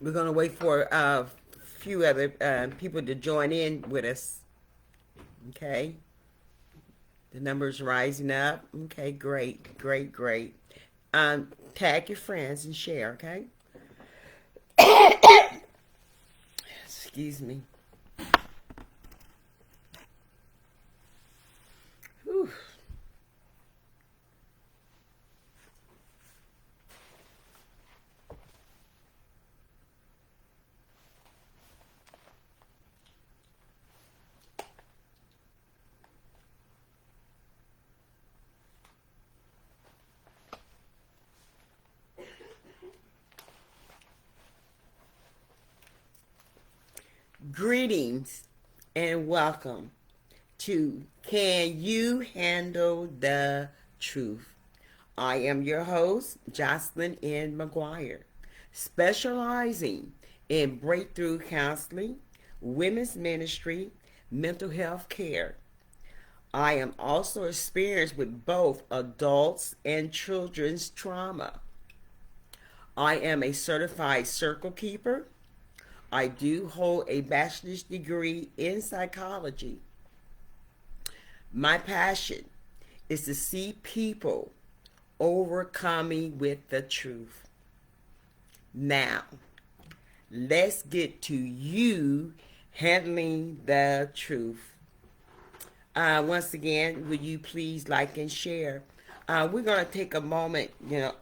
We're going to wait for a few other people to join in with us. Okay. The number's rising up. Okay, great, great, great. Tag your friends and share, okay? Excuse me. Whew. Greetings and welcome to Can You Handle the Truth? I am your host, Jocelyn N. McGuire, specializing in breakthrough counseling, women's ministry, mental health care. I am also experienced with both adults and children's trauma. I am a certified circle keeper. I do hold a bachelor's degree in psychology. My passion is to see people overcoming with the truth. Now, let's get to you handling the truth. Once again, would you please like and share? We're going to take a moment,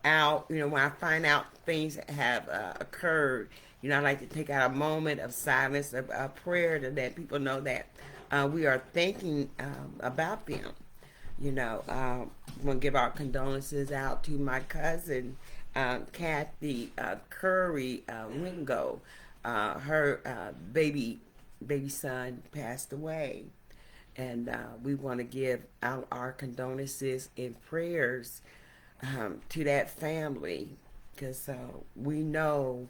out, when I find out things that have occurred, I like to take out a moment of silence, a prayer to let people know that we are thinking about them. I want to give our condolences out to my cousin, Kathy Curry Wingo. Her baby son passed away, and we want to give out our condolences and prayers to that family, because we know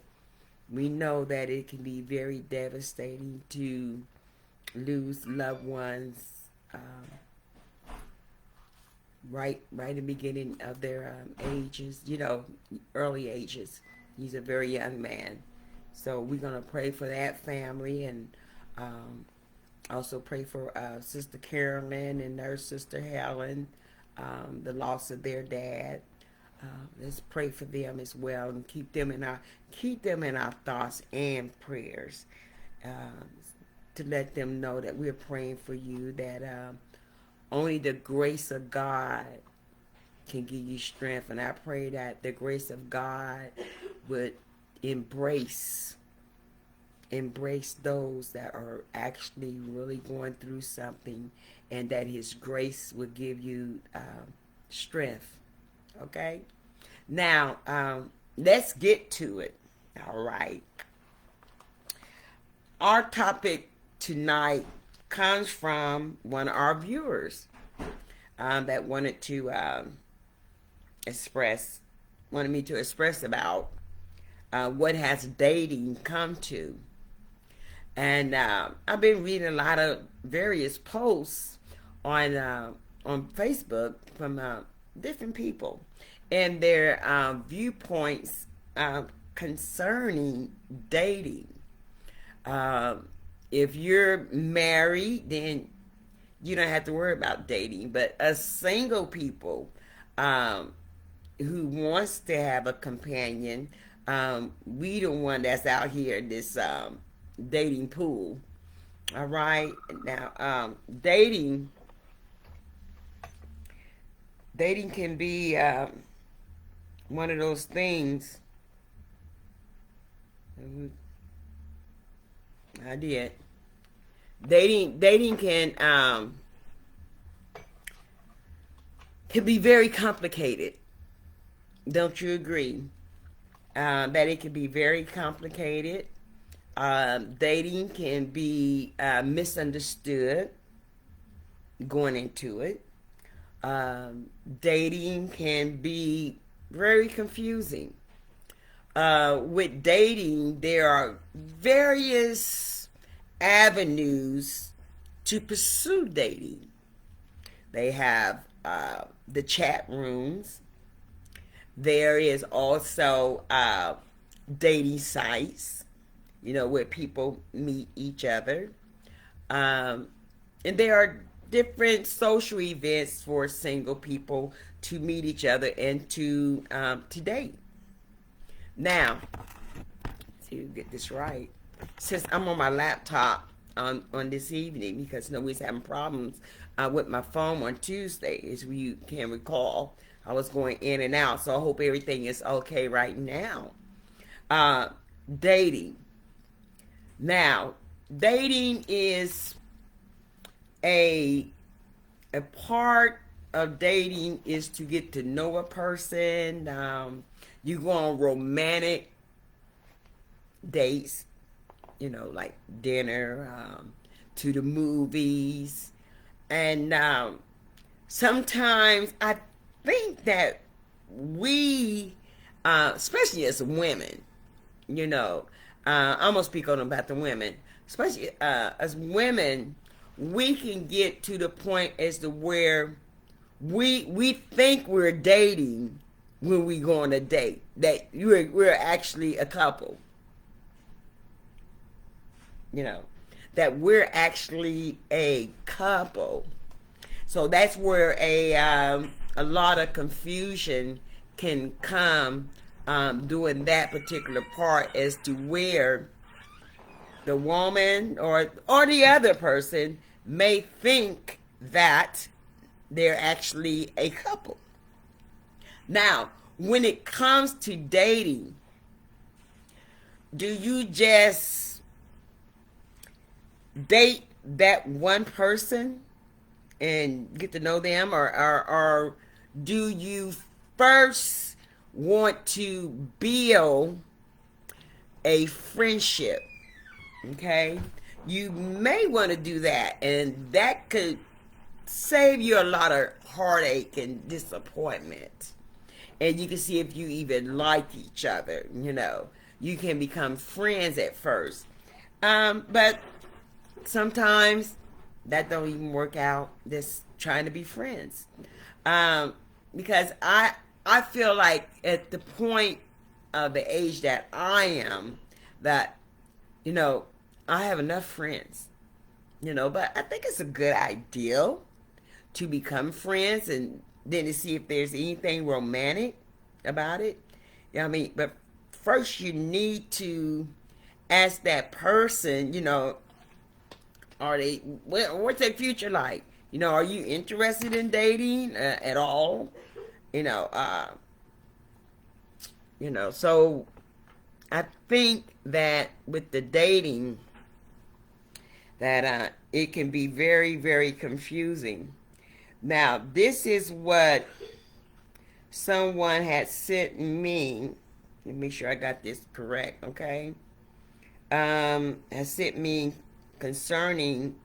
that it can be very devastating to lose loved ones um, right in the beginning of their ages, early ages. He's a very young man, so we're gonna pray for that family, and um, also pray for Sister Carolyn and her sister Helen, the loss of their dad. Let's pray for them as well, and keep them in our thoughts and prayers, uh, to let them know that we're praying for you. That only the grace of God can give you strength, and I pray that the grace of God would embrace those that are actually really going through something, and that His grace would give you strength. Okay? Now, let's get to it. All right. Our topic tonight comes from one of our viewers that express, wanted me to express about what has dating come to. And I've been reading a lot of various posts on Facebook from different people and their viewpoints concerning dating. Um, if you're married, then you don't have to worry about dating. But us single people um, who wants to have a companion, we the one that's out here in this dating pool. All right. Now, dating can be one of those things. I did. Dating can be very complicated. Don't you agree? That it can be very complicated. Dating can be misunderstood going into it. Dating can be very confusing. With dating, there are various avenues to pursue dating. They have the chat rooms. There is also dating sites, where people meet each other. Um, and there are different social events for single people to meet each other and to date. Now, to get this right, since I'm on my laptop on this evening because nobody's having problems with my phone on Tuesday, as you can recall, I was going in and out, so I hope everything is okay right now. Uh, Dating. Now, dating is a a part of dating is to get to know a person. You go on romantic dates, like dinner, to the movies. And sometimes I think that we, especially as women, I'm going to speak on about the women, especially as women, we can get to the point as to where we think we're dating when we go on a date, that we're actually a couple, that we're actually a couple. So that's where a lot of confusion can come doing that particular part as to where the woman or the other person may think that they're actually a couple. Now, when it comes to dating, do you just date that one person and get to know them, or do you first want to build a friendship? Okay, you may want to do that, and that could save you a lot of heartache and disappointment. And you can see if you even like each other. You can become friends at first, but sometimes that don't even work out. Just trying to be friends, because I feel like at the point of the age that I am, that I have enough friends, but I think it's a good idea to become friends and then to see if there's anything romantic about it. But first you need to ask that person, what's their future like? Are you interested in dating at all? You know, uh, so I think that with the dating, that it can be very, very confusing. Now, this is what someone had sent me. Let me make sure I got this correct, okay? Has sent me concerning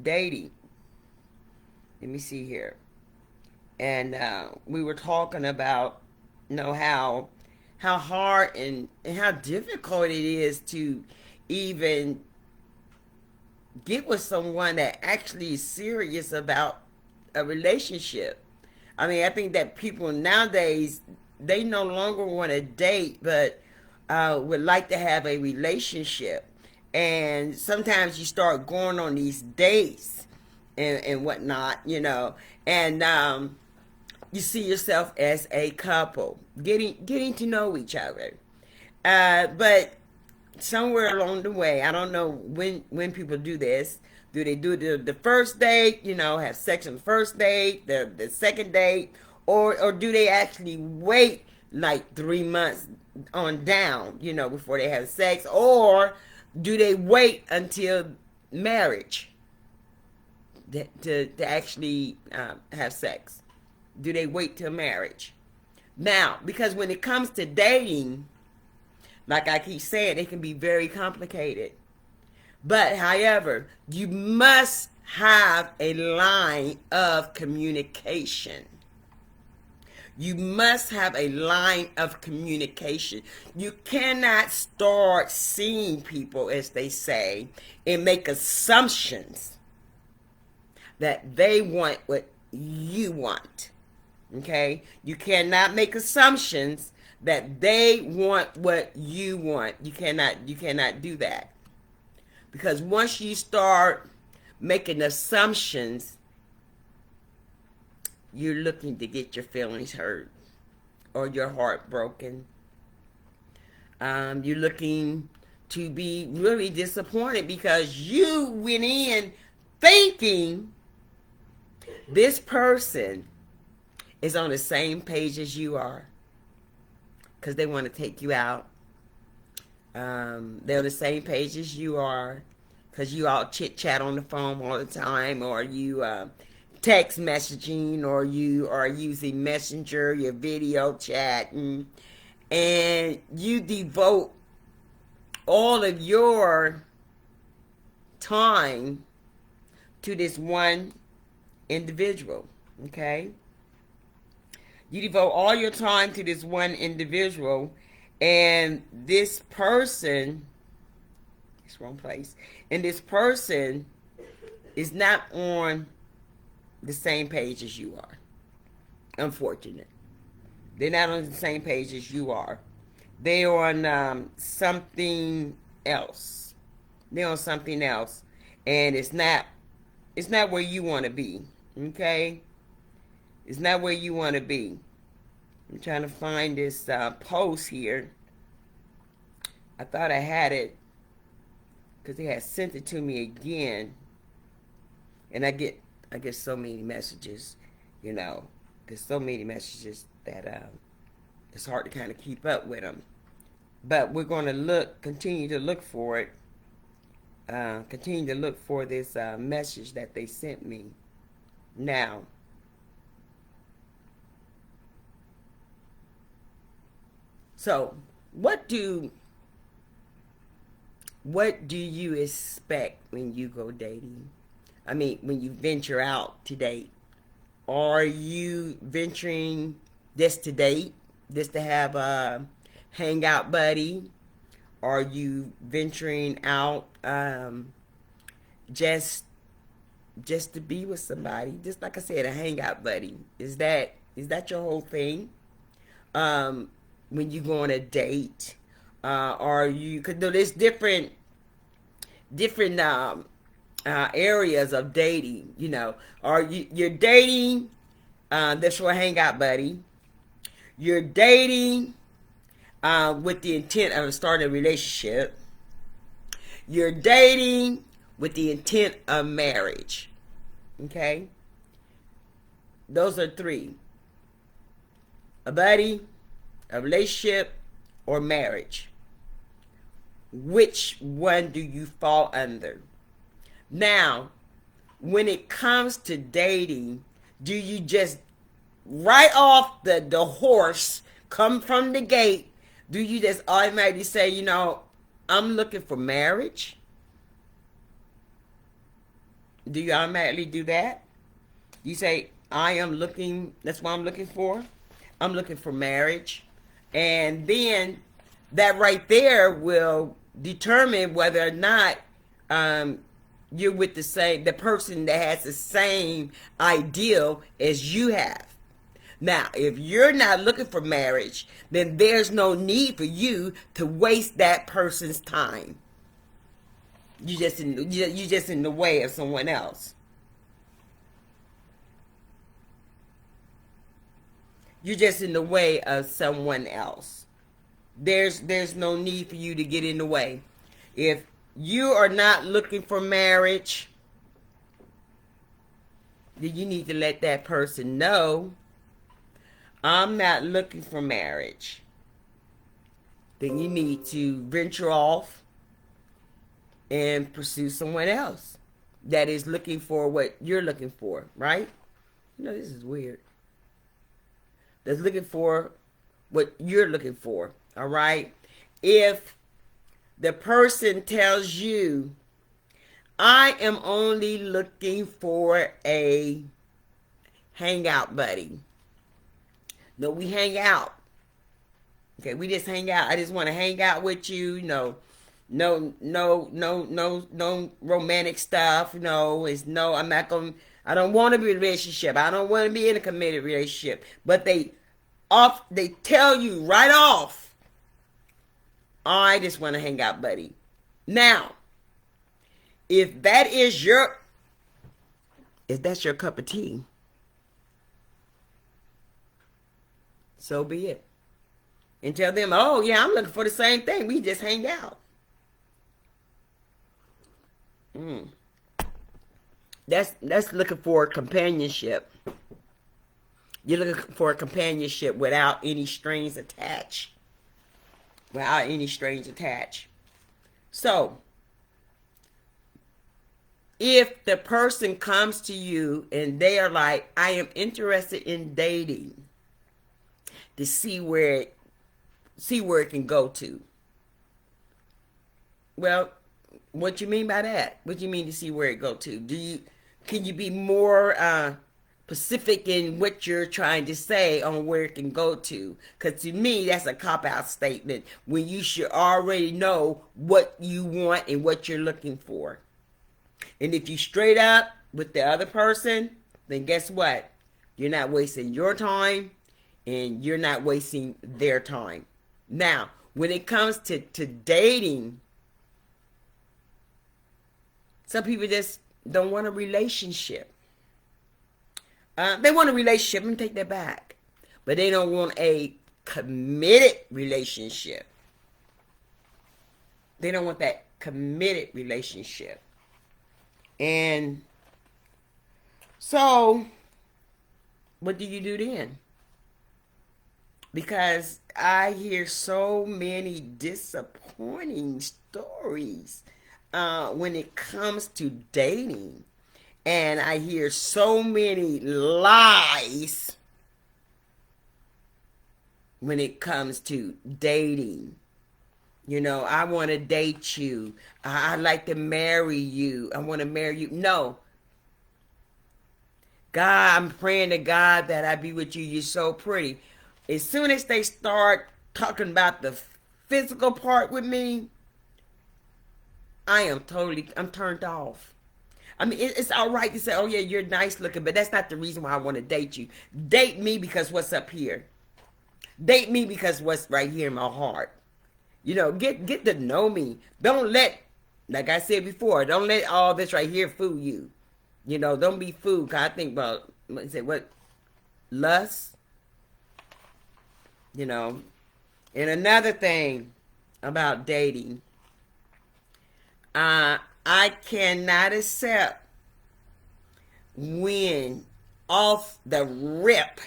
dating. Let me see here. And we were talking about, how hard and how difficult it is to even get with someone that actually is serious about a relationship. I think that people nowadays, they no longer want to date, but would like to have a relationship. And sometimes you start going on these dates and whatnot, and you see yourself as a couple, getting to know each other. But somewhere along the way, I don't know when people do this. Do they do the first date, have sex on the first date, the second date, or do they actually wait like 3 months on down, before they have sex, or do they wait until marriage to actually have sex? Do they wait till marriage? Now, because when it comes to dating, like I keep saying, it can be very complicated. But however, you must have a line of communication. You must have a line of communication. You cannot start seeing people, as they say, and make assumptions that they want what you want. Okay? You cannot make assumptions that they want what you want. You cannot do that. Because once you start making assumptions, you're looking to get your feelings hurt or your heart broken. You're looking to be really disappointed because you went in thinking this person is on the same page as you are, because they want to take you out. They're on the same page as you are, because you all chit chat on the phone all the time, or you text messaging, or you are using Messenger, your video chatting, and you devote all of your time to this one individual. Okay? You devote all your time to this one individual, and this person, it's wrong place, and this person is not on the same page as you are. Unfortunate. They're not on the same page as you are. They're on something else. They're on something else, and it's not where you want to be. Okay? It's not where you want to be. I'm trying to find this post here. I thought I had it because they had sent it to me again, and I get so many messages. There's so many messages that it's hard to kind of keep up with them. But we're going to continue to look for it. Continue to look for this message that they sent me. Now, so what do you expect when you go dating? I mean, when you venture out to date? Are you venturing just to date, just to have a hangout buddy? Are you venturing out just to be with somebody? Just like I said, a hangout buddy. Is that your whole thing? When you go on a date, are you? Because there's different areas of dating. Are you're dating? That's your hangout buddy. You're dating with the intent of starting a relationship. You're dating with the intent of marriage. Okay? Those are three: a buddy, a relationship, or marriage. Which one do you fall under? Now, when it comes to dating, do you just right off the horse, come from the gate, do you just automatically say, I'm looking for marriage? Do you automatically do that? You say, that's what I'm looking for. I'm looking for marriage. And then that right there will determine whether or not you're with the person that has the same ideal as you have. Now, if you're not looking for marriage, then there's no need for you to waste that person's time. You're just in the way of someone else. You're just in the way of someone else. There's no need for you to get in the way. If you are not looking for marriage, then you need to let that person know, I'm not looking for marriage. Then you need to venture off and pursue someone else that is looking for what you're looking for, right? This is weird. That's looking for what you're looking for, all right? If the person tells you, I am only looking for a hangout buddy. No, we hang out. Okay, we just hang out. I just want to hang out with you. No romantic stuff. I don't want to be in a relationship. I don't want to be in a committed relationship. But they off, they tell you right off, I just want to hang out, buddy. Now, if that is your, if that's your cup of tea, so be it. And tell them, oh yeah, I'm looking for the same thing. We just hang out. That's looking for companionship. You're looking for a companionship without any strings attached. Without any strings attached. So, if the person comes to you and they are like, I am interested in dating to see where it can go to. Well, what you mean by that? What do you mean to see where it go to? Can you be more specific in what you're trying to say on where it can go to? Because to me, that's a cop-out statement when you should already know what you want and what you're looking for. And if you straight up with the other person, then guess what? You're not wasting your time and you're not wasting their time. Now, when it comes to dating, some people just don't want a relationship. They want a relationship. Let me take that back. But they don't want a committed relationship. They don't want that committed relationship. And so, what do you do then? Because I hear so many disappointing stories when it comes to dating. And I hear so many lies when it comes to dating. You know, I want to date you. I'd like to marry you. I want to marry you. No. God, I'm praying to God that I be with you. You're so pretty. As soon as they start talking about the physical part with me, I'm turned off. I mean, it's all right to say, oh yeah, you're nice looking, but that's not the reason why I want to date you. Date me because what's up here. Date me because what's right here in my heart. You know, get to know me. Don't let, like I said before, don't let all this right here fool you. You know, don't be fooled. Cause I think, well, say what, lust. You know, and another thing about dating, I cannot accept when off the rip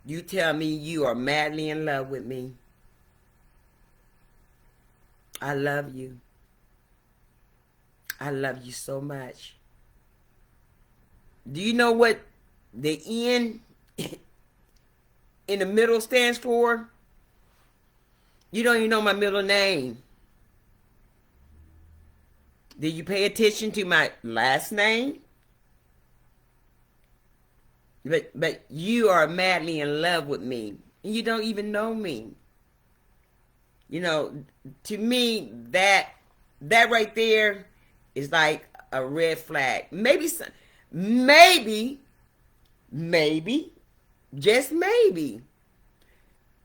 you tell me you are madly in love with me. I love you. I love you so much. Do you know what the N in the middle stands for? You don't even know my middle name. Did you pay attention to my last name? But you are madly in love with me. And you don't even know me. You know, to me, that right there is like a red flag. Maybe, just maybe,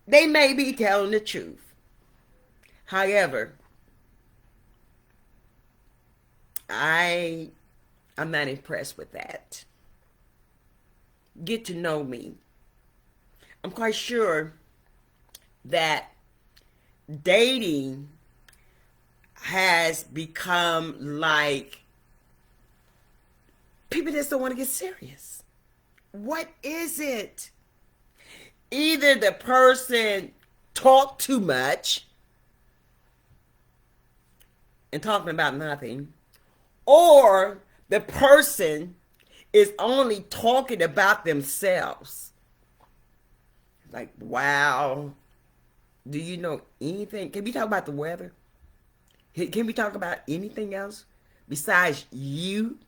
they may be telling the truth. However, I'm not impressed with that. Get to know me. I'm quite sure that dating has become like people just don't want to get serious. What is it? Either the person talk too much and talking about nothing, or the person is only talking about themselves. Like, wow, do you know anything? Can we talk about the weather? Can we talk about anything else besides you?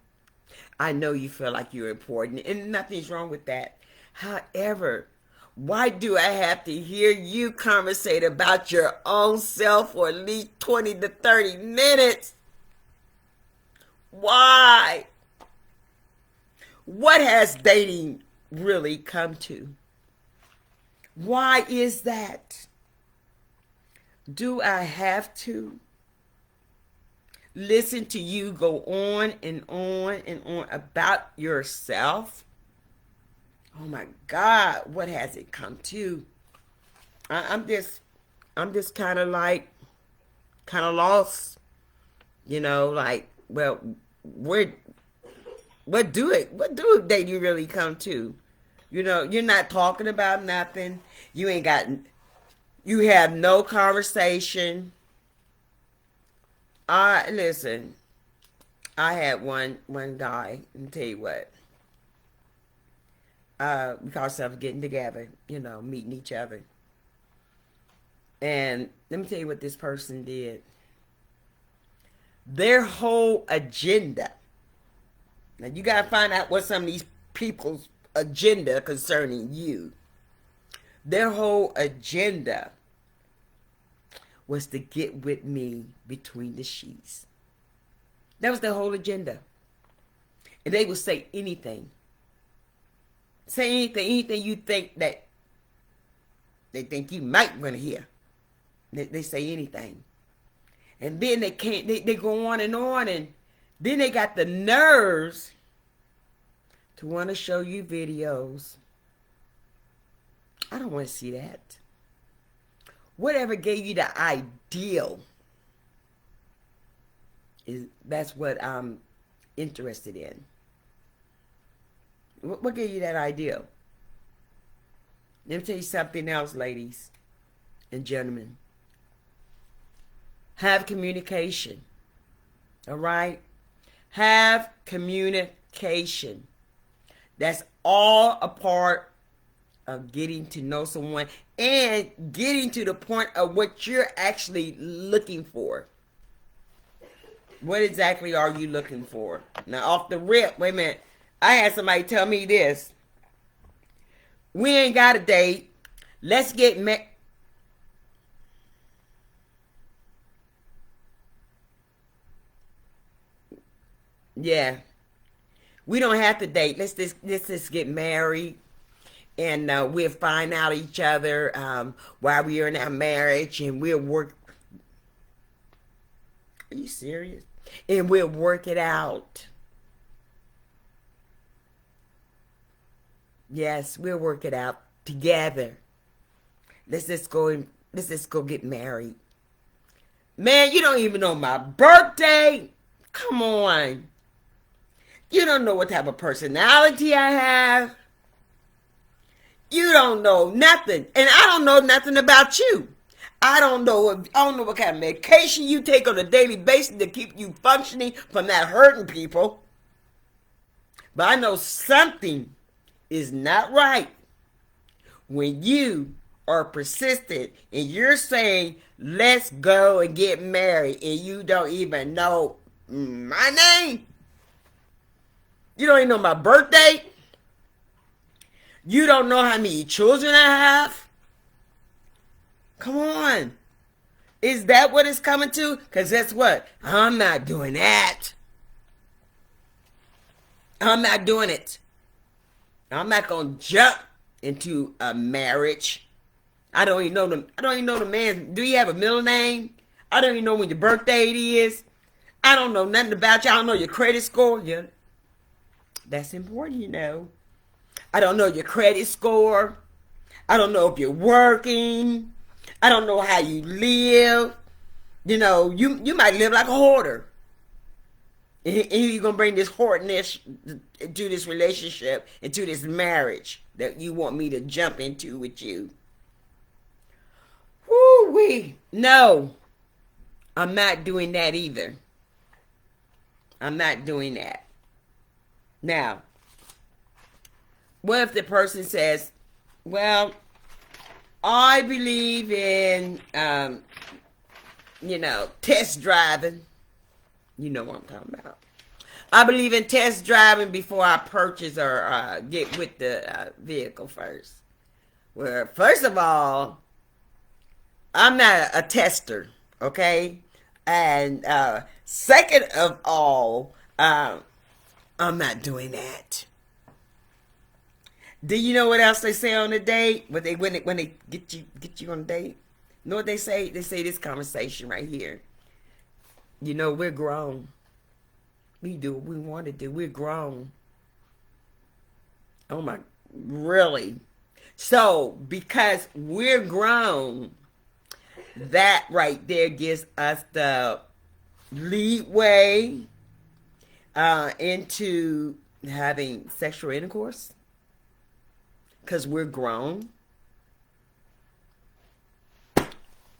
I know you feel like you're important, and nothing's wrong with that. However, why do I have to hear you conversate about your own self for at least 20 to 30 minutes? Why? What has dating really come to? Why is that? Do I have to listen to you go on and on and on about yourself? Oh my God, what has it come to? I'm just, kind of like, kind of lost, like, well, where, what do they you really come to? You're not talking about nothing. You have no conversation. Listen, I had one guy, let me tell you what. We call ourselves getting together, meeting each other. And let me tell you what this person did. Their whole agenda. Now you gotta find out what some of these people's agenda concerning you. Their whole agenda was to get with me between the sheets. That was their whole agenda. And they would say anything. Say anything you think that they think you might want to hear. They say anything. And then they go on, and then they got the nerves to want to show you videos. I don't want to see that. Whatever gave you the ideal that's what I'm interested in. What gave you that ideal? Let me tell you something else, ladies and gentlemen. Have communication. All right? Have communication. That's all a part of getting to know someone and getting to the point of what you're actually looking for. What exactly are you looking for? Now, off the rip, wait a minute. I had somebody tell me this. We ain't got a date. Let's get met. Yeah. We don't have to date. Let's just get married. And we'll find out each other while we're in our marriage. And we'll work. Are you serious? And we'll work it out. Yes, we'll work it out together. Let's just go get married. Man, you don't even know my birthday. Come on. You don't know what type of personality I have. You don't know nothing. And I don't know nothing about you. I don't know what kind of medication you take on a daily basis to keep you functioning from not hurting people. But I know something is not right when you are persistent and you're saying, let's go and get married, and you don't even know my name. You don't even know my birthday. You don't know how many children I have. Come on. Is that what it's coming to? Because guess what? I'm not doing that. I'm not doing it. I'm not going to jump into a marriage. I don't even know the man. Do you have a middle name? I don't even know when your birthday is. I don't know nothing about you. I don't know your credit score. Yeah. That's important. I don't know your credit score. I don't know if you're working. I don't know how you live. You might live like a hoarder. And you're going to bring this hoardness to this relationship, into this marriage that you want me to jump into with you. Woo-wee. No, I'm not doing that either. I'm not doing that. Now, what if the person says, well, I believe in, test driving. You know what I'm talking about. I believe in test driving before I purchase or get with the vehicle first. Well, first of all, I'm not a tester, okay? And second of all, I'm not doing that. Do you know what else they say on a date? When they get you on a date? You know what they say? They say this conversation right here. You know, we're grown. We do what we want to do. We're grown. Oh my, really? So, because we're grown, that right there gives us the leadway into having sexual intercourse because we're grown.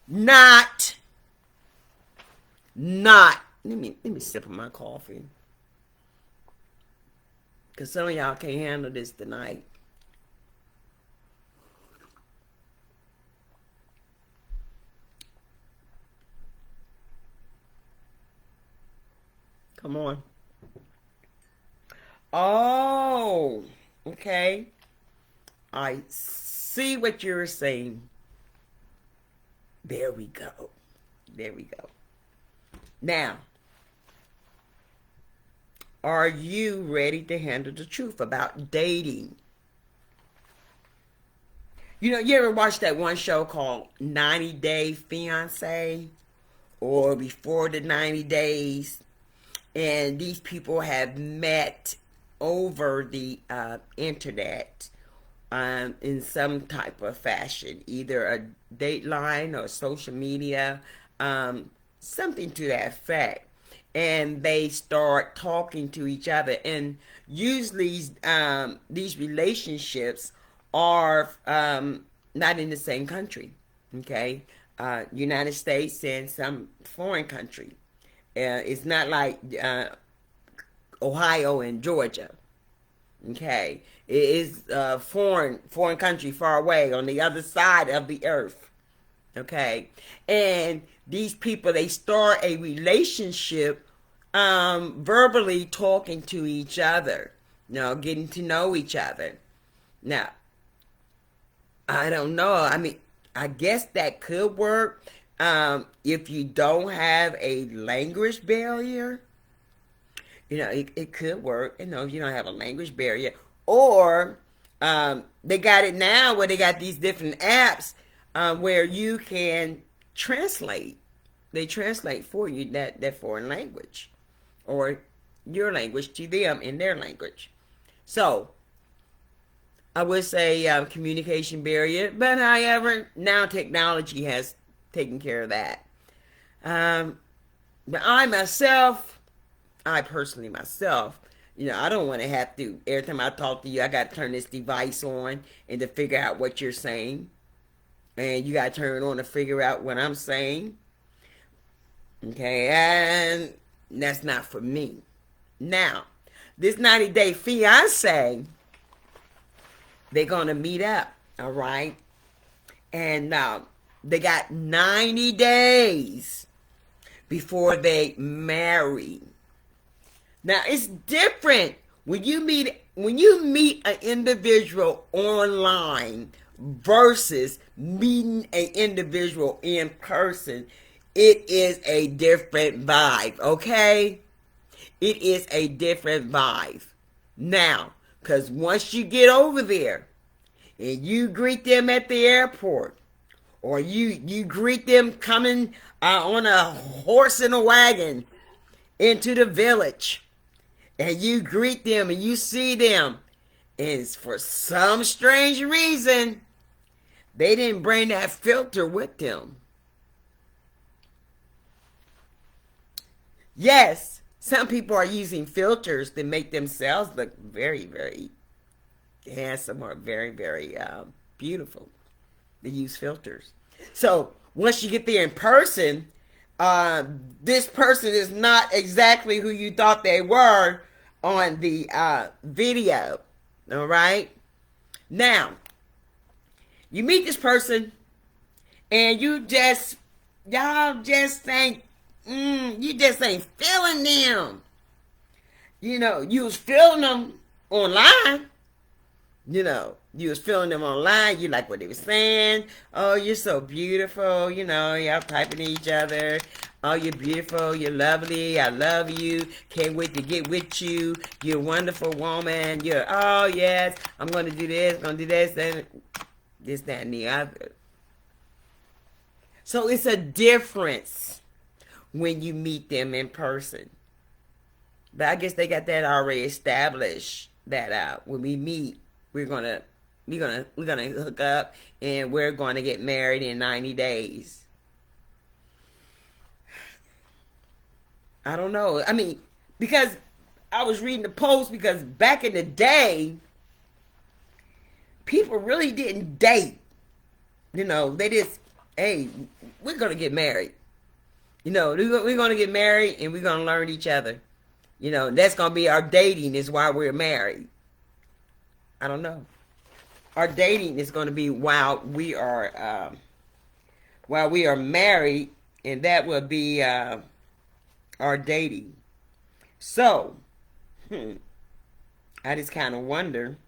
Not. Let me sip on my coffee because some of y'all can't handle this tonight. Come on. Oh, okay. I see what you're saying. There we go. There we go. Now, are you ready to handle the truth about dating? You know, you ever watch that one show called 90 Day Fiance or Before the 90 Days? And these people have met over the internet in some type of fashion, either a dateline or social media, something to that effect. And they start talking to each other. And usually these relationships are not in the same country, okay? United States and some foreign country. It's not like Ohio and Georgia. Okay, it is a foreign country far away on the other side of the earth. Okay, and these people, they start a relationship, verbally talking to each other, getting to know each other. Now, I don't know. I mean, I guess that could work if you don't have a language barrier. It could work, if you don't have a language barrier. Or they got it now where they got these different apps where you can translate. They translate for you that foreign language or your language to them in their language. So, I would say communication barrier, but however, now technology has taken care of that. But I personally myself, I don't want to have to, every time I talk to you, I got to turn this device on and to figure out what you're saying. And you got to turn it on to figure out what I'm saying. Okay, and that's not for me. Now, this 90-day fiance, they're going to meet up, all right? And they got 90 days before they marry. Now, it's different when you meet an individual online versus meeting an individual in person. It is a different vibe, okay? It is a different vibe. Now, because once you get over there and you greet them at the airport, or you greet them coming on a horse and a wagon into the village, and you greet them and you see them, and for some strange reason, they didn't bring that filter with them. Yes, some people are using filters to make themselves look very, very handsome or very, very beautiful. They use filters. So once you get there in person, this person is not exactly who you thought they were on the video. All right? Now, you meet this person and y'all just ain't, you just ain't feeling them. You was feeling them online. You was feeling them online. You like what they were saying. Oh, you're so beautiful. Y'all typing to each other. Oh, you're beautiful. You're lovely. I love you. Can't wait to get with you. You're a wonderful woman. Oh, yes. I'm going to do this. Going to do this. And this, that, and the other. So it's a difference when you meet them in person. But I guess they got that already established that when we meet, we're gonna hook up and we're gonna get married in 90 days. I don't know. I mean, because I was reading the post because back in the day, people really didn't date. They just, hey, we're gonna get married. We're gonna get married and we're gonna learn each other. That's gonna be our dating is why we're married. I don't know. Our dating is gonna be while we are married, and that will be our dating. So, I just kind of wonder,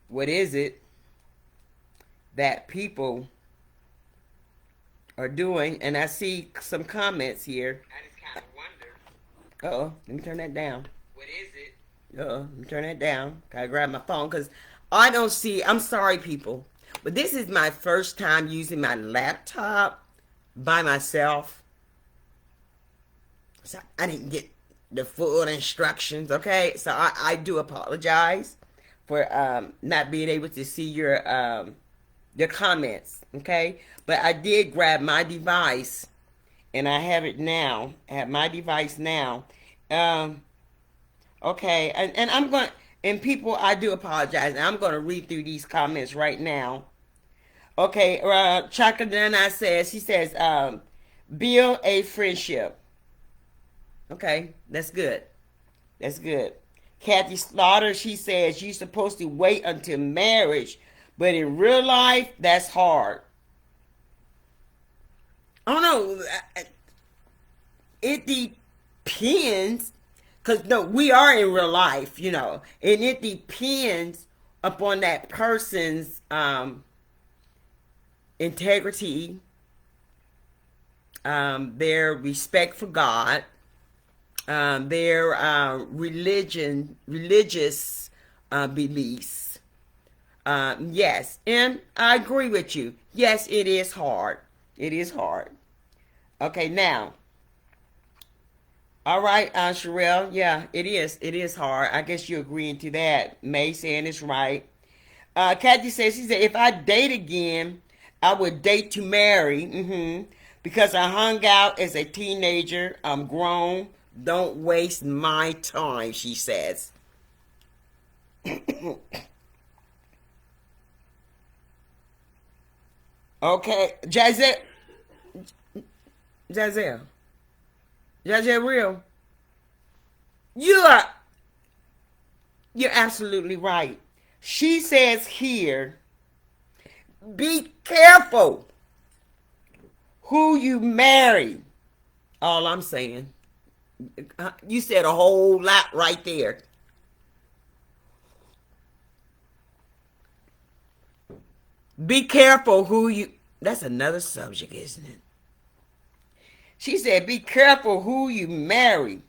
what is it that people are doing? And I see some comments here. I just kind of wonder. Uh-oh, let me turn that down. What is it? Uh-oh, let me turn that down. Gotta grab my phone because I don't see, I'm sorry people, but this is my first time using my laptop by myself. So I didn't get the full instructions, okay? So I do apologize for not being able to see your comments, okay? But I did grab my device, and I have it now. I have my device now. Okay, and I'm going to, and people, I do apologize. I'm going to read through these comments right now. Okay, Chakadana says, she says, build a friendship. Okay, that's good. That's good. Kathy Slaughter, she says, you're supposed to wait until marriage, but in real life, that's hard. I don't know. It depends. Because, no, we are in real life, and it depends upon that person's integrity, their respect for God, their religious beliefs. Yes, and I agree with you. Yes, it is hard. It is hard. Okay, now. All right, Sherelle. Yeah, it is. It is hard. I guess you're agreeing to that. May saying it's right. Kathy says, she said, if I date again, I would date to marry. Because I hung out as a teenager. I'm grown. Don't waste my time, she says. Okay, Jazelle. Jazelle Real. You're absolutely right. She says here, be careful who you marry. All I'm saying. You said a whole lot right there. Be careful who you... That's another subject, isn't it? She said, be careful who you marry.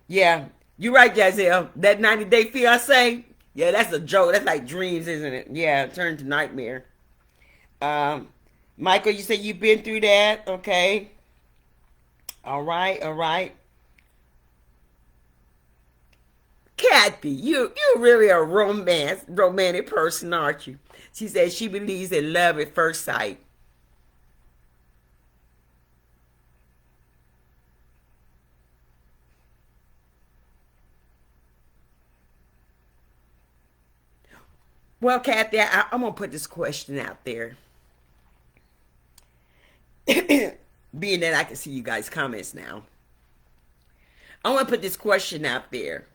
Yeah, you're right, Jazelle. That 90-day fiance, yeah, that's a joke. That's like dreams, isn't it? Yeah, it turned to nightmare. Michael, you said you've been through that. Okay. All right, all right. Kathy, you're really a romantic person, aren't you? She said she believes in love at first sight. Well, Kathy, I'm going to put this question out there. Being that I can see you guys' comments now. I want to put this question out there.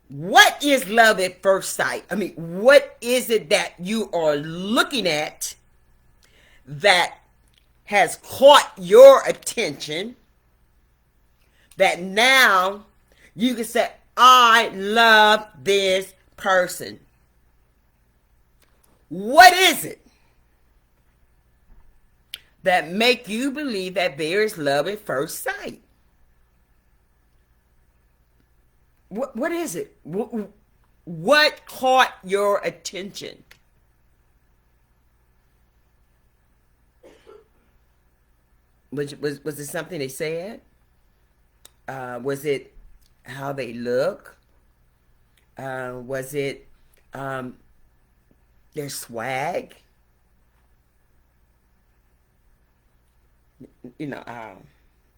What is love at first sight? I mean, what is it that you are looking at that has caught your attention that now you can say, I love this person? What is it? that make you believe that there is love at first sight? What is it? What caught your attention? Was it something they said? Was it how they look? Was it their swag? You know,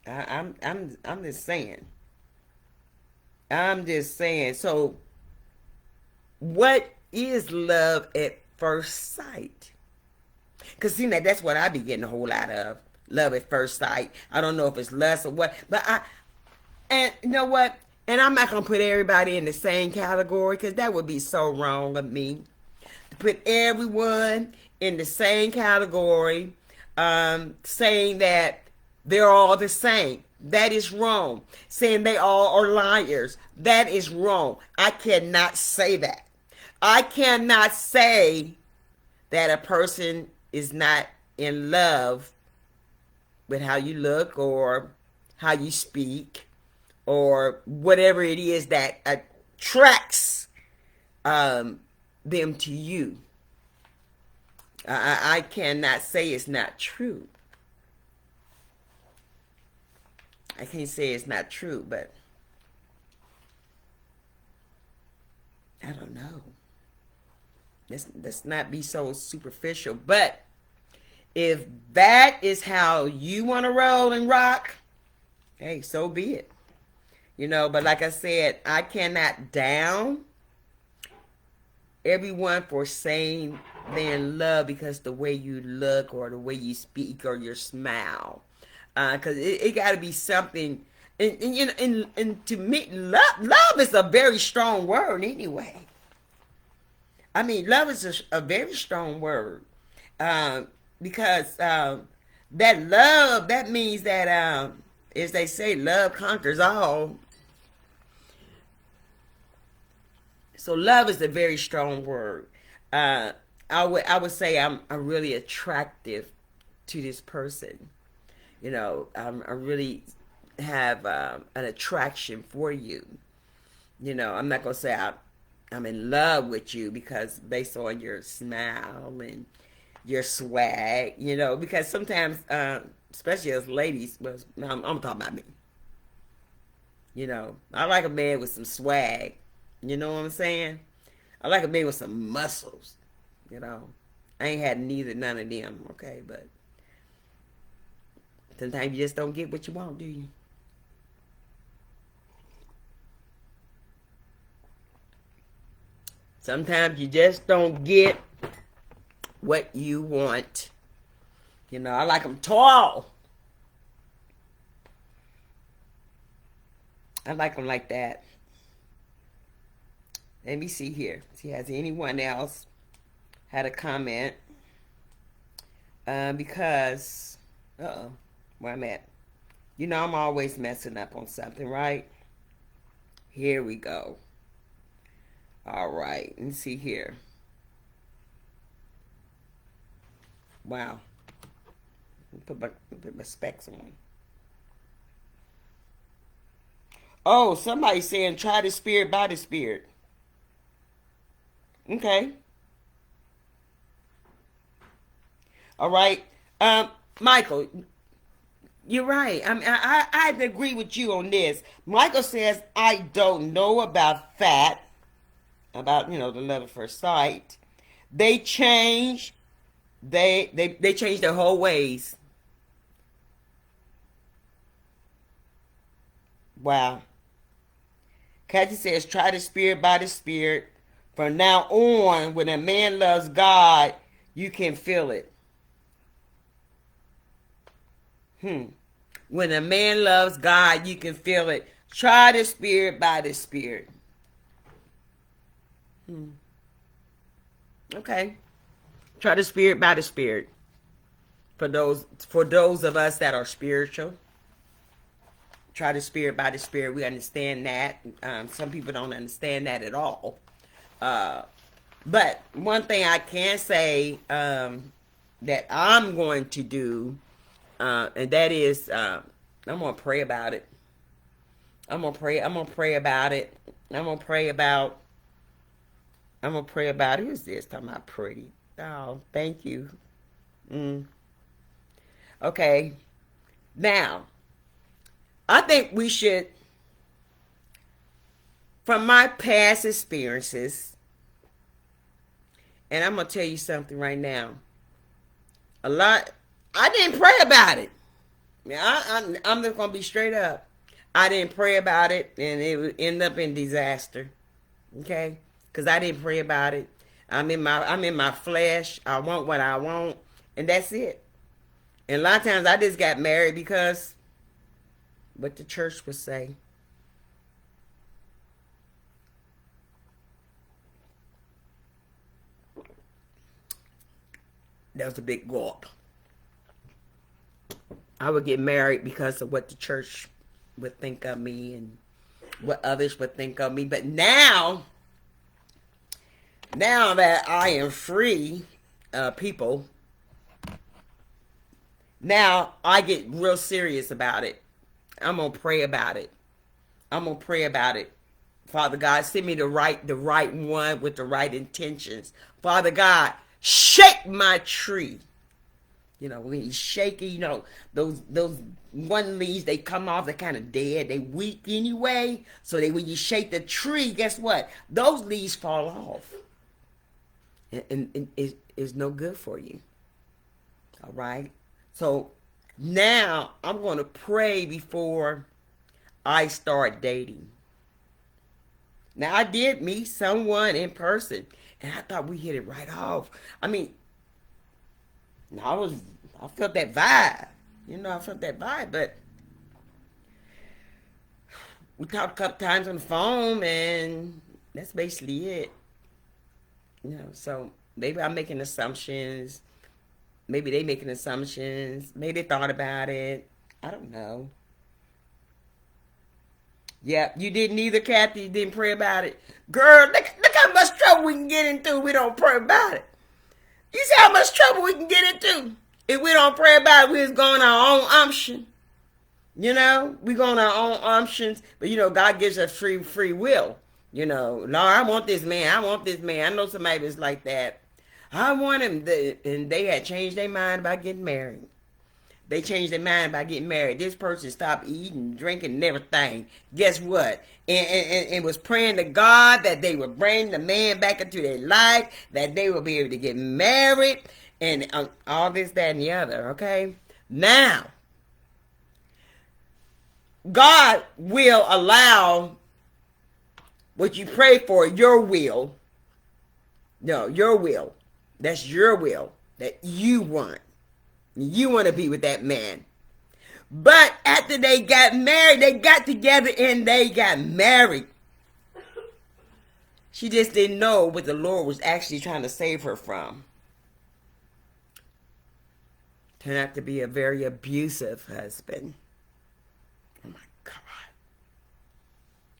I'm just saying. I'm just saying. So, what is love at first sight? Because see, that's what I be getting a whole lot of. Love at first sight. I don't know if it's lust or what, but and you know what? And I'm not gonna put everybody in the same category because that would be so wrong of me to put everyone in the same category, saying that they're all the same. That is wrong. Saying they all are liars. That is wrong. I cannot say that. I cannot say that a person is not in love with how you look or how you speak or whatever it is that attracts them to you. I cannot say it's not true. I can't say it's not true, but I don't know. Let's not be so superficial. But if that is how you want to roll and rock, hey, so be it. You know, but like I said, I cannot down everyone for saying they're in love because the way you look or the way you speak or your smile. Because it got to be something, and you know, and to me, love is a very strong word anyway. I mean, love is a very strong word, because that love, that means that, as they say, love conquers all. So love is a very strong word. I would say I'm really attractive to this person. You know, I really have an attraction for you. You know, I'm not gonna say I'm in love with you because based on your smile and your swag. You know, because sometimes, especially as ladies, well, I'm talking about me. You know, I like a man with some swag. You know what I'm saying? I like a man with some muscles. You know, I ain't had none of them. Okay, but sometimes you just don't get what you want, do you? Sometimes you just don't get what you want. You know, I like them tall. I like them like that. Let me see here. See, has anyone else had a comment? Because, uh-oh, where I'm at. You know, I'm always messing up on something, right? Here we go. All right, let's see here. Wow. Put my specs on. Oh, somebody's saying try the spirit by the spirit. Okay. All right. Michael, you're right. I agree with you on this. Michael says, I don't know about that, about, you know, the love at first sight. They change. They change their whole ways. Wow. Kathy says, try the spirit by the spirit. From now on, when a man loves God, you can feel it. When a man loves God, you can feel it. Try the spirit by the spirit. Okay. Try the spirit by the spirit. For those of us that are spiritual, try the spirit by the spirit. We understand that. Some people don't understand that at all. But one thing I can say, that I'm going to do And that is, I'm gonna pray about it. I'm gonna pray. I'm gonna pray about it. I'm gonna pray about. I'm gonna pray about. Who's this? Talking about pretty. Oh, thank you. Mm. Okay. Now, I think we should, from my past experiences, and I'm gonna tell you something right now. A lot. I didn't pray about it. Yeah, I'm just gonna be straight up. I didn't pray about it, and it would end up in disaster. Okay, because I didn't pray about it. I'm in my flesh. I want what I want, and that's it. And a lot of times I just got married because what the church would say. That was a big gulp. I would get married because of what the church would think of me and what others would think of me. But now that I am free, people, now I get real serious about it. I'm gonna pray about it. I'm gonna pray about it. Father God, send me the right one with the right intentions. Father God, shake my tree. You know, when you shake it, those one leaves, they come off, they're kind of dead, they weak anyway. So when you shake the tree, guess what? Those leaves fall off. And it's no good for you. All right? So now I'm going to pray before I start dating. Now, I did meet someone in person, and I thought we hit it right off. I mean, I felt that vibe. I felt that vibe, but we talked a couple times on the phone, and that's basically it. So maybe I'm making assumptions. Maybe they making assumptions. Maybe they thought about it. I don't know. Yeah, you didn't either, Kathy. You didn't pray about it. Girl, look how much trouble we can get into if we don't pray about it. You see how much trouble we can get into if we don't pray about it. We just go on our own umption. We go on our own umptions. But, God gives us free will. Lord, I want this man. I want this man. I know somebody that's like that. I want him. And they had changed their mind about getting married. They changed their mind by getting married. This person stopped eating, drinking, and everything. Guess what? And was praying to God that they would bring the man back into their life, that they would be able to get married, and all this, that, and the other. Okay? Now, God will allow what you pray for, your will. No, your will. That's your will that you want. You want to be with that man. But after they got married, they got together and they got married. She just didn't know what the Lord was actually trying to save her from. Turned out to be a very abusive husband. Oh my God.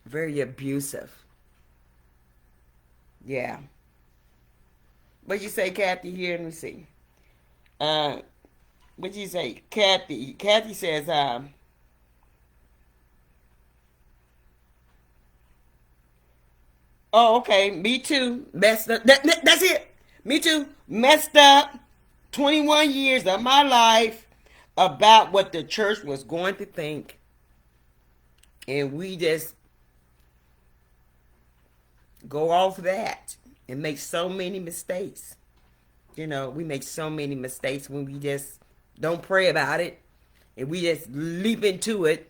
Very abusive. Yeah. What'd you say, Kathy? Here, let me see. What'd you say, Kathy? Kathy says, oh, okay, me too. Messed up. That's it. Me too. Messed up 21 years of my life about what the church was going to think. And we just go off that and make so many mistakes. We make so many mistakes when we just don't pray about it, and we just leap into it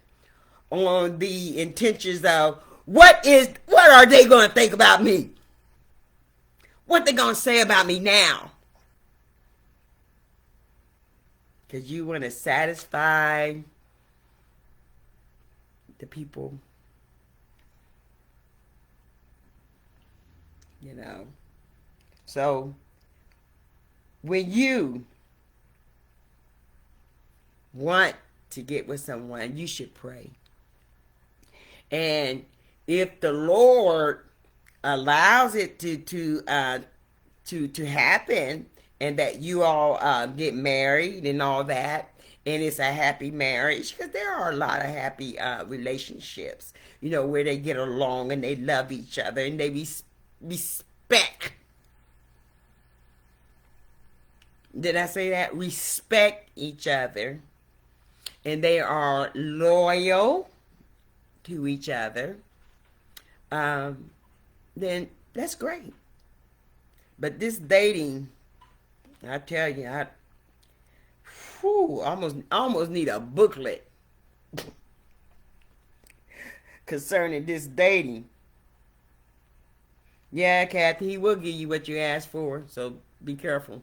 on the intentions of what are they going to think about me? What they going to say about me now? Because you want to satisfy the people, So when you want to get with someone, you should pray. And if the Lord allows it to happen, and that you all get married and all that, and it's a happy marriage, because there are a lot of happy relationships, where they get along and they love each other and they respect. Did I say that? Respect each other, and they are loyal to each other. Then that's great. But this dating, I tell you, almost need a booklet concerning this dating. Yeah, Kathy, he will give you what you ask for, so be careful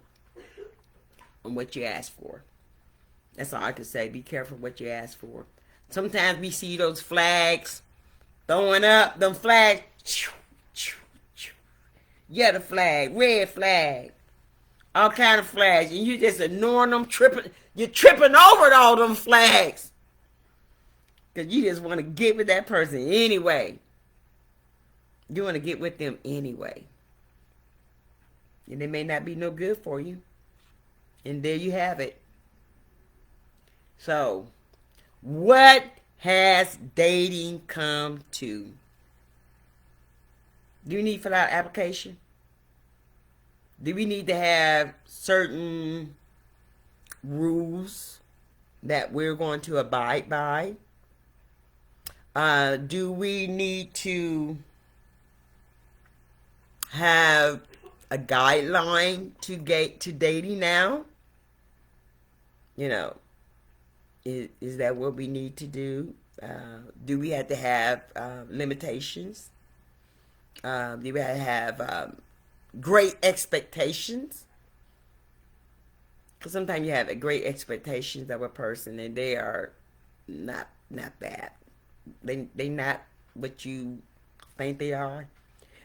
on what you ask for. That's all I can say. Be careful what you ask for. Sometimes we see those flags throwing up, them flags. Yeah, the flag, red flag, all kind of flags, and you just ignoring them, tripping. You're tripping over all them flags because you just want to get with that person anyway. You want to get with them anyway, and they may not be no good for you. And there you have it. So, what has dating come to? Do you need to fill out an application? Do we need to have certain rules that we're going to abide by? Do we need to have a guideline to dating now? Is that what we need to do? Do we have to have limitations? Do we have to have great expectations? Because sometimes you have great expectations of a person and they are not bad. They not what you think they are.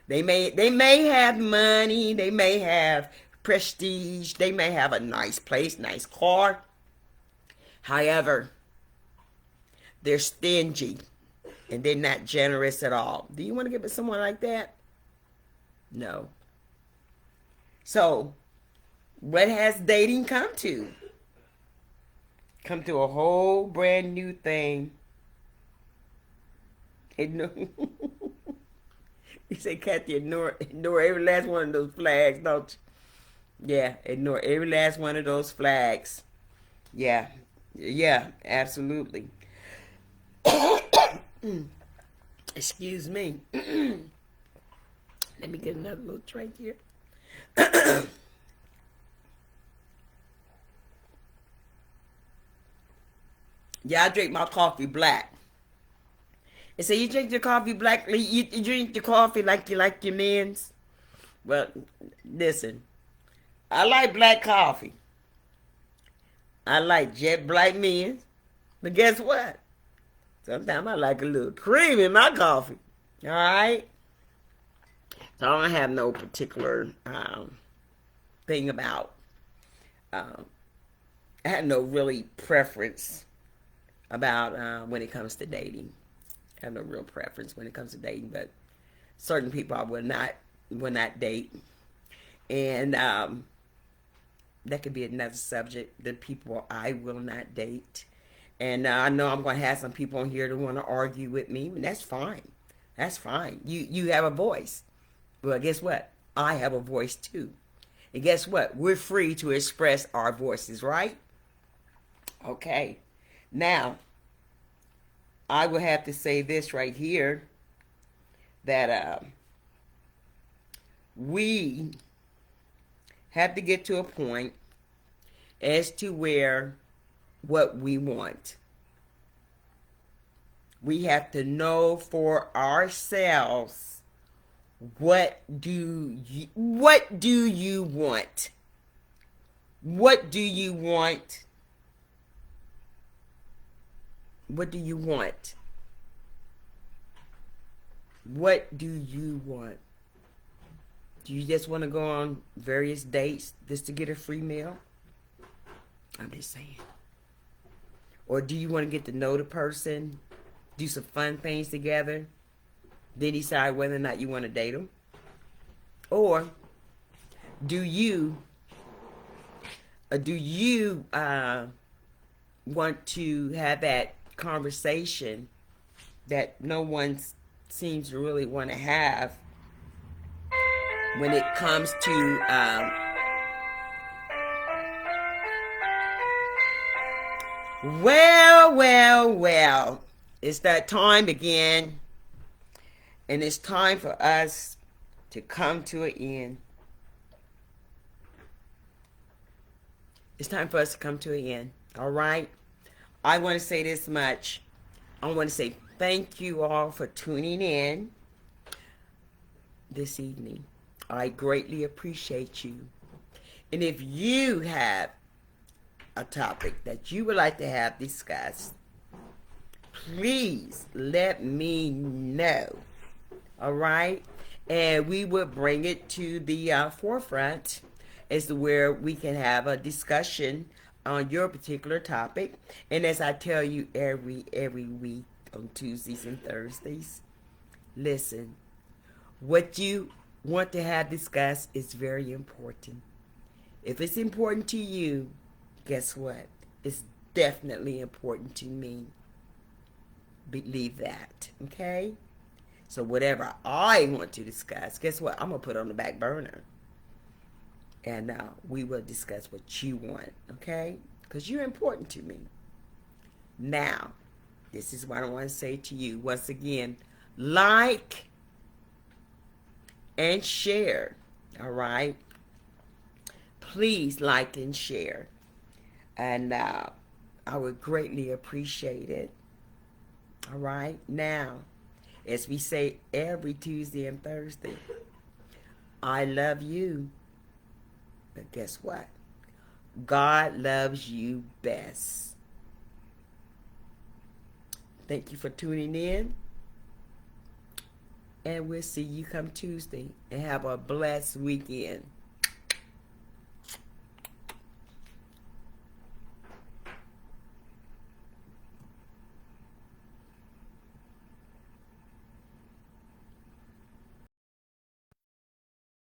They may have money, they may have prestige, they may have a nice place, nice car. However, they're stingy and they're not generous at all. Do you want to get with someone like that? No. So, what has dating come to? Come to a whole brand new thing. You say, Kathy, ignore every last one of those flags, don't you? Yeah, ignore every last one of those flags. Yeah, absolutely. Excuse me. Let me get another little drink here. Yeah, I drink my coffee black. And so you drink your coffee black, you drink your coffee like you like your men's? Well, listen, I like black coffee. I like jet black men's. But guess what? Sometimes I like a little cream in my coffee. All right? So I don't have no particular thing about. I have no really preference about when it comes to dating. I have no real preference when it comes to dating, but certain people I will not date, and that could be another subject. The people I will not date, and I know I'm going to have some people on here that want to argue with me, and that's fine. That's fine. You have a voice. Well, guess what? I have a voice too. And guess what? We're free to express our voices, right? Okay. Now, I will have to say this right here, that we have to get to a point as to where what we want. We have to know for ourselves, what do you want? What do you want? What do you want? What do you want? Do you just want to go on various dates just to get a free meal? I'm just saying. Or do you want to get to know the person, do some fun things together, then decide whether or not you want to date them? Or do you want to have that conversation that no one seems to really want to have when it comes to well, it's that time again, and it's time for us to come to an end. It's time for us to come to an end. All right. I want to say this much. I want to say thank you all for tuning in this evening. I greatly appreciate you. And if you have a topic that you would like to have discussed, please let me know. All right? And we will bring it to the forefront as to where we can have a discussion on your particular topic. And as I tell you every week on Tuesdays and Thursdays, listen, what you want to have discussed is very important. If it's important to you, guess what? It's definitely important to me. Believe that, okay? So whatever I want to discuss, guess what? I'm going to put on the back burner. And we will discuss what you want, okay? Because you're important to me. Now, this is what I want to say to you. Once again, like and share, all right? Please like and share. And I would greatly appreciate it. All right? Now, as we say every Tuesday and Thursday, I love you. But guess what? God loves you best. Thank you for tuning in. And we'll see you come Tuesday. And have a blessed weekend.